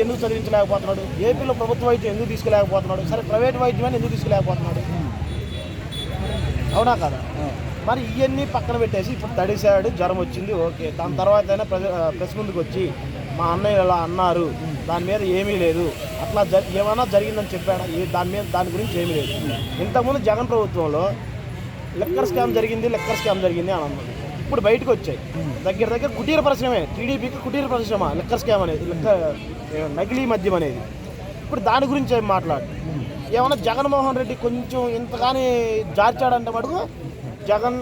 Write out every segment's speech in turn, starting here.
ఎందుకు చదివించలేకపోతున్నాడు? ఏపీలో ప్రభుత్వ వైద్యం ఎందుకు తీసుకులేకపోతున్నాడు? సరే ప్రైవేట్ వైద్యం ఎందుకు తీసుకులేకపోతున్నాడు? అవునా కదా? మరి ఇవన్నీ పక్కన పెట్టేసి ఇప్పుడు తడిసాడు, జ్వరం వచ్చింది, ఓకే. దాని తర్వాత అయినా ప్రెస్ ముందుకు వచ్చి మా అన్నయ్య ఇలా అన్నారు, దాని మీద ఏమీ లేదు, అట్లా ఏమైనా జరిగిందని చెప్పాడు. దాని గురించి ఏమీ లేదు. ఇంతకుముందు జగన్ ప్రభుత్వంలో లెక్కర్ స్కామ్ జరిగింది అని అన్నాడు. ఇప్పుడు బయటకు వచ్చాయి దగ్గర కుటీర పరిశ్రమే, టీడీపీకి కుటీర పరిశ్రమ లెక్కర్ స్కామ్ అనేది, నకిలీ మద్యం అనేది. ఇప్పుడు దాని గురించి ఏం మాట్లాడు. ఏమన్నా జగన్మోహన్ రెడ్డి కొంచెం ఇంతగానే జార్చాడంటే మటుకు జగన్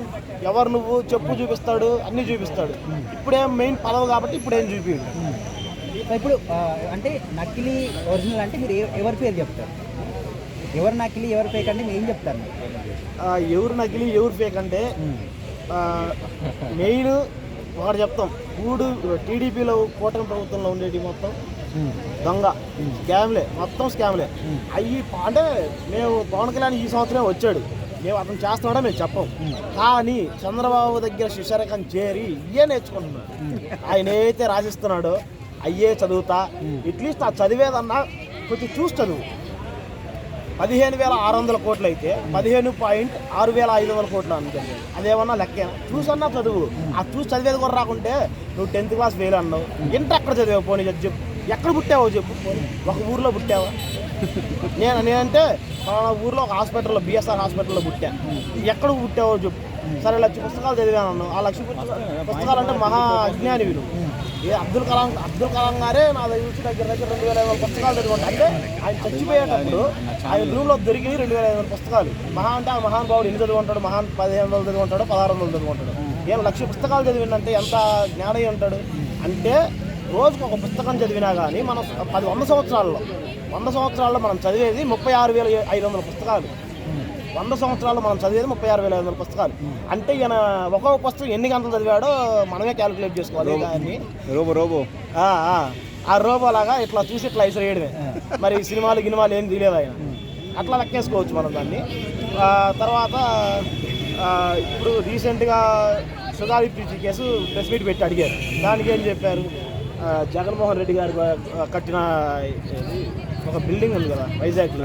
ఎవరు నువ్వు చెప్పు చూపిస్తాడు, అన్నీ చూపిస్తాడు. ఇప్పుడేం మెయిన్ పదవి కాబట్టి ఇప్పుడేం చూపించాడు. ఇప్పుడు అంటే నకిలీ ఒరిజినల్ అంటే మీరు ఎవరి పేరు చెప్తారు? ఎవరు నకిలీ ఎవరు ఫేక్ అంటే మీరు ఏం చెప్తారు? ఎవరు నకిలీ ఎవరు ఫేక్ అంటే మెయిన్ ఒకటి చెప్తాం. టీడీపీలో కూటమి ప్రభుత్వంలో ఉండేటి మొత్తం దొంగ స్కామ్లే, మొత్తం స్కామ్లే అయ్యి. అంటే మేము పవన్ కళ్యాణ్ ఈ సంవత్సరం వచ్చాడు, మేము అతను చేస్తున్నాడో మేము చెప్పం. కానీ చంద్రబాబు దగ్గర శిష్యరకం చేరి ఇవే నేర్చుకుంటున్నాడు. ఆయన ఏదైతే రాసిస్తున్నాడో అయ్యే చదువుతా, అట్లీస్ట్ ఆ చదివేదన్నా కొంచెం చూసి చదువు. 15,600 కోట్లు అయితే 15.6500 కోట్లు అనుకోండి, అదేమన్నా లెక్కేనా? చూసన్నా చదువు. ఆ చూసి చదివేది కూడా రాకుంటే నువ్వు 10th క్లాస్ ఫెయిల్ అన్నావు. ఇంటర్ ఎక్కడ చదివావు? పోనీ చెప్పు, ఎక్కడ పుట్టావో చెప్పు. ఒక ఊర్లో పుట్టావా? నేనంటే ఊర్లో ఒక హాస్పిటల్లో, బిఎస్ఆర్ హాస్పిటల్లో పుట్టా. ఎక్కడ పుట్టావో చెప్పు. సరే 1,00,000 పుస్తకాలు చదివాను. ఆ 1,00,000 పుస్తకాలు అంటే మహా అజ్ఞాని వీరు. అబ్దుల్ కలాం గారే నా దగ్గర 2,500 పుస్తకాలు చదివండి. అంటే ఆయన చచ్చిపోయేటప్పుడు ఆయన రూమ్లో దొరికి 2,500 పుస్తకాలు. మహా అంటే ఆ మహానుభావుడు ఎన్ని చదువుకుంటాడు? 1500 చదువుకుంటాడు, 1600 చదువుకుంటాడు. 1,00,000 పుస్తకాలు చదివిందంటే ఎంత జ్ఞానై ఉంటాడు? అంటే రోజుకు ఒక పుస్తకం చదివినా కానీ మనం 100 సంవత్సరాల్లో మనం చదివేది 36,500 పుస్తకాలు. 100 సంవత్సరాల్లో మనం చదివేది 36,500 పుస్తకాలు. అంటే ఈయన ఒక్కొక్క పుస్తకం ఎన్ని గంటలు చదివాడో మనమే క్యాలిక్యులేట్ చేసుకోవాలి. దాన్ని ఆ రోబోలాగా ఇట్లా చూసి ఇట్లా ఇసిరేయడమే. మరి సినిమాలు ఏం తీయలేదు ఆయన. అట్లా లెక్కేసుకోవచ్చు మనం దాన్ని. తర్వాత ఇప్పుడు రీసెంట్గా సుగాలి పీచి కేసు ప్రెస్ మీట్ పెట్టి అడిగారు. దానికి ఏం చెప్పారు? జగన్మోహన్ రెడ్డి గారు కట్టిన ఒక బిల్డింగ్ ఉంది కదా వైజాగ్లో,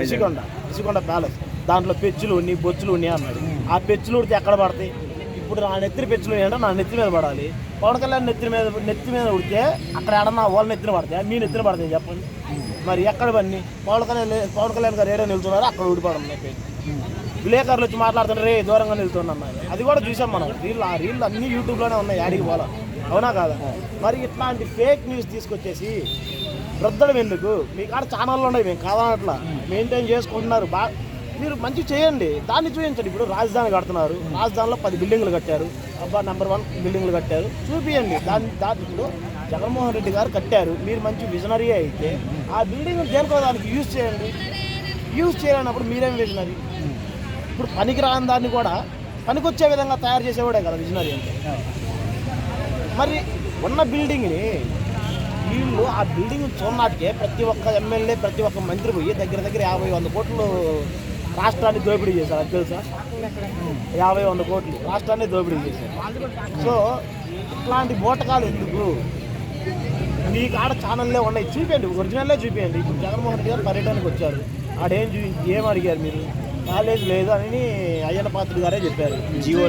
రిషికొండ ప్యాలెస్, దాంట్లో పెచ్చులు ఉన్నాయి, బొచ్చులు ఉన్నాయి అన్నాడు. ఆ పెచ్చులు ఉడితే ఎక్కడ పడతాయి? ఇప్పుడు నా నెత్తిన పెచ్చులు అంటే నా నెత్తి మీద పడాలి. పవన్ కళ్యాణ్ నెత్తి మీద ఉడితే అక్కడ ఏడన్నా వాళ్ళ నెత్తిన పడతాయి, మీ నెత్తిన పడతాయి చెప్పండి. మరి ఎక్కడ పని? పవన్ కళ్యాణ్ గారు ఏడో నిలుతున్నారు, అక్కడ ఊడిపడం అయిపోయింది. విలేకరులు వచ్చి మాట్లాడుతున్నారు, దూరంగా నిలుతున్నారు. అది కూడా చూసాం మనం. ఆ రీళ్ళు అన్నీ యూట్యూబ్లోనే ఉన్నాయి, యాడికి పోలా. అవునా కాదా? మరి ఇట్లాంటి ఫేక్ న్యూస్ తీసుకొచ్చేసి వృద్ధడం ఎందుకు? మీ కాడ ఛానళ్ళు ఉన్నాయి, మేము కాదనట్లా, మెయింటైన్ చేసుకుంటున్నారు. మీరు మంచి చేయండి, దాన్ని చూపించండి. ఇప్పుడు రాజధాని కడుతున్నారు, రాజధానిలో 10 బిల్డింగ్లు కట్టారు, నెంబర్ 1 బిల్డింగ్లు కట్టారు, చూపించండి. దాన్ని ఇప్పుడు జగన్మోహన్ రెడ్డి గారు కట్టారు, మీరు మంచి విజనరీ అయితే ఆ బిల్డింగ్ దేనికో దానికి యూజ్ చేయండి. యూజ్ చేయలేనప్పుడు మీరేం విజనరీ? ఇప్పుడు పనికిరాని దాన్ని కూడా పనికొచ్చే విధంగా తయారు చేసేవాడే కదా విజనరీ అంటే. మరి ఉన్న బిల్డింగ్ని వీళ్ళు ఆ బిల్డింగ్ చూడనాటికే ప్రతి ఒక్క ఎమ్మెల్యే, ప్రతి ఒక్క మంత్రి పోయి దగ్గర 50-100 కోట్లు రాష్ట్రాన్ని దోపిడీ చేశారు. అది తెలుసా? 50-100 కోట్లు రాష్ట్రాన్ని దోపిడీ చేశారు. సో ఇట్లాంటి బోటకాలు ఎందుకు? మీ కాడ ఛానల్లే ఉన్నాయి, చూపించండి, ఒరిజినల్లే చూపించండి. ఇప్పుడు జగన్మోహన్ రెడ్డి గారు పర్యటనకు వచ్చారు, ఏం అడిగారు మీరు? కాలేజ్ లేదు అని అయ్యన్న పాత్రుడు గారే చెప్పారు. జీవో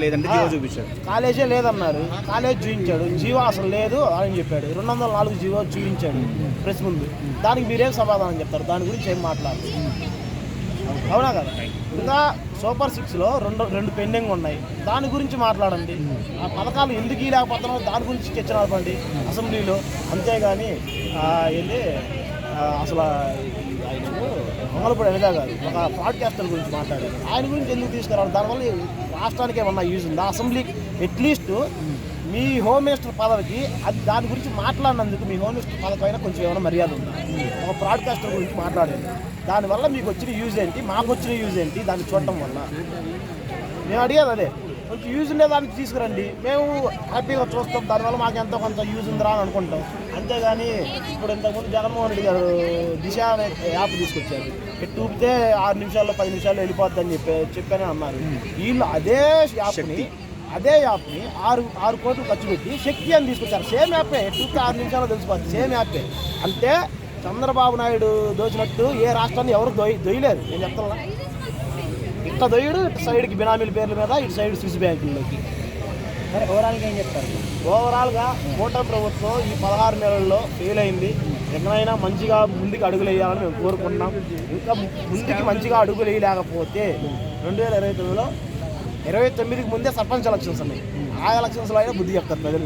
లేదంటే జీవో చూపించాడు. కాలేజే లేదన్నారు, కాలేజ్ చూపించాడు. జీవో అసలు లేదు అని చెప్పాడు. 204 జీవో చూపించాడు ప్రెస్ ముందు. దానికి మీరేం సమాధానం చెప్తారు? దాని గురించి ఏం మాట్లాడదు. అవునా కదా? ఇంకా సూపర్ 6లో రెండు పెండింగ్ ఉన్నాయి, దాని గురించి మాట్లాడండి. ఆ పథకాలు ఎందుకు లేకపోతున్నారో దాని గురించి చర్చ నడపండి అసెంబ్లీలో. అంతేగాని వెళ్ళి అసలు ఆయన మంగళపూడి అనితా గారు ఒక పాడ్కాస్టర్ గురించి మాట్లాడారు, ఆయన గురించి ఎందుకు తీసుకురావాలి? దానివల్ల రాష్ట్రానికి ఏమన్నా యూజ్ ఉందా? అసెంబ్లీకి అట్లీస్ట్ మీ హోమ్ మినిస్టర్ పదవికి దాని గురించి మాట్లాడినందుకు మీ హోమ్ మినిస్టర్ పదవి అయినా కొంచెం ఏమైనా మర్యాద ఉందా? ఒక బ్రాడ్కాస్టర్ గురించి మాట్లాడారు, దానివల్ల మీకు వచ్చిన యూజ్ ఏంటి, మాకు వచ్చిన యూజ్ ఏంటి? దాన్ని చూడటం వల్ల మేము అడిగేది అదే, కొంచెం యూజ్ ఉండే దానికి తీసుకురండి, మేము హ్యాపీగా చూస్తాం. దానివల్ల మాకు ఎంతో కొంత యూజ్ ఉందిరా అని అనుకుంటాం. అంతేగాని ఇప్పుడు ఇంతకుముందు జగన్మోహన్ రెడ్డి గారు దిశ అనే యాప్ తీసుకొచ్చారు, ఎట్టు ఊపితే 6 నిమిషాల్లో 10 నిమిషాల్లో వెళ్ళిపోద్దని చెప్పానే అన్నారు. వీళ్ళు అదే యాప్ని అదే యాప్ని 6 కోట్లు ఖర్చు పెట్టి శక్తి అని తీసుకొచ్చారు. సేమ్ యాపే, 6 నిమిషాలు తెలిసిపోతుంది. సేమ్ యాపే. అంటే చంద్రబాబు నాయుడు దోచినట్టు ఏ రాష్ట్రాన్ని ఎవరు దొయ్యలేరు. నేను చెప్తున్నా, ఇట్లా దొయ్యడు, ఇటు సైడ్కి బినామీల పేర్ల మీద, ఇటు సైడ్ స్విస్ బ్యాంకుల్లోకి. మరి ఓవరాల్గా ఏం చెప్తారు? ఓవరాల్గా కూటమి ప్రభుత్వం ఈ 16 నెలల్లో ఫెయిల్ అయింది. ఎక్కడైనా మంచిగా ముందుకు అడుగులు వేయాలని మేము కోరుకుంటున్నాం. ఇంకా ముందుకి మంచిగా అడుగులు వేయలేకపోతే 2029లో 29కి ముందే సర్పంచ్ ఎలక్షన్స్ ఉన్నాయి. ఆ ఎలక్షన్స్లో అయినా బుద్ధి చెప్తారు ప్రజలు.